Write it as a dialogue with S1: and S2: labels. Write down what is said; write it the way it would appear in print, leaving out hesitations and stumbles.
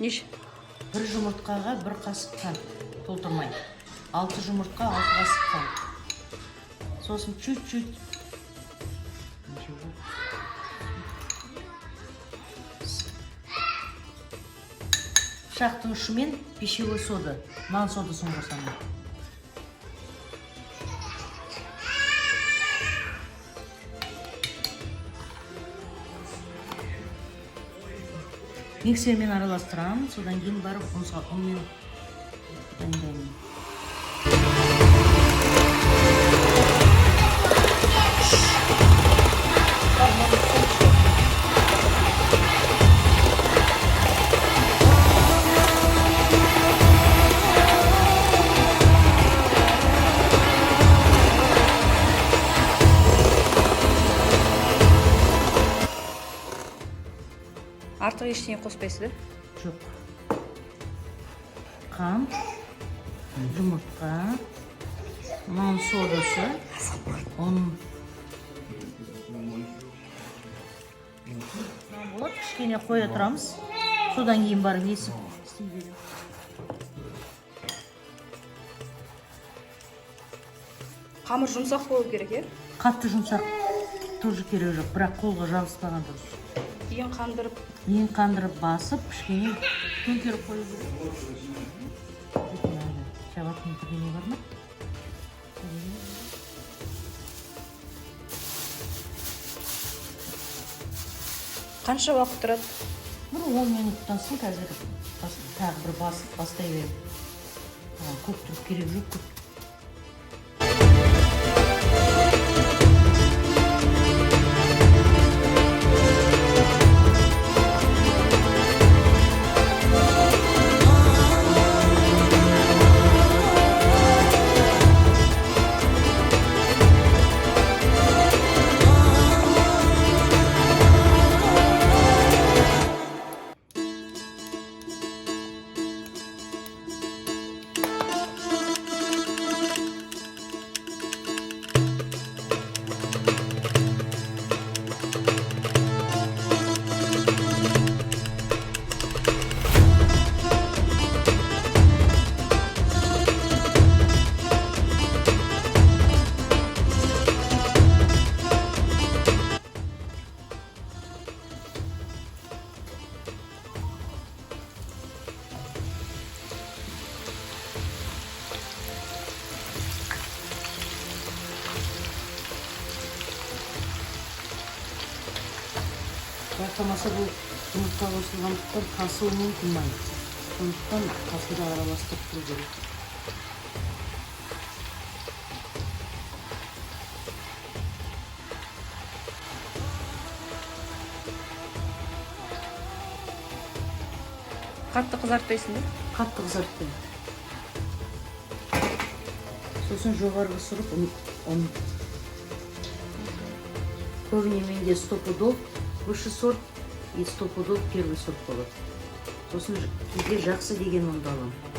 S1: Неше?
S2: Бір жұмыртқаға бір қасық қант толтырмай. 6 жұмыртқа 6 қасық қант. Сосын чуть-чуть пышақтың ұшымен пищевой сода, нан содасын қосамын. Миксермен араластырамын, содан кейін барып ұнмен дайындаймын.
S1: Артық ештеңе қоспайсыз ба?
S2: Жоқ. Қант, жұмыртқа, нан содасы, ұн. Болады, кішкене қоя тұрамыз. Содан кейін барып есіп істей беремін.
S1: Қамыр жұмсақ болу керек, е?
S2: Қатты жұмсақ тоже керек жоқ, бірақ қолға жабыспаған дұрыс.
S1: Ең
S2: қандырып басып, кішкене төңкеріп қою керек. Шабақтың түріне бар ма?
S1: Қанша уақыт тұрады?
S2: Бір 10 минуттан соң қазір тағы бір басып бастай беріп. Көп тұрып керек жоқ. Байқамаса бұл жұмыртқа қосылғандықтан тасуы мүмкін май. Сондықтан тасуды араластырып тұру керек.
S1: Қатты қызартпайсың ба?
S2: Қатты қызартпаймын. Сосын жоғарғы ысырып ұн. Көбіне менде стопудов высший сорт и стопудов первый сорт болады. Сосын кейде жақсы деген ұнды аламын.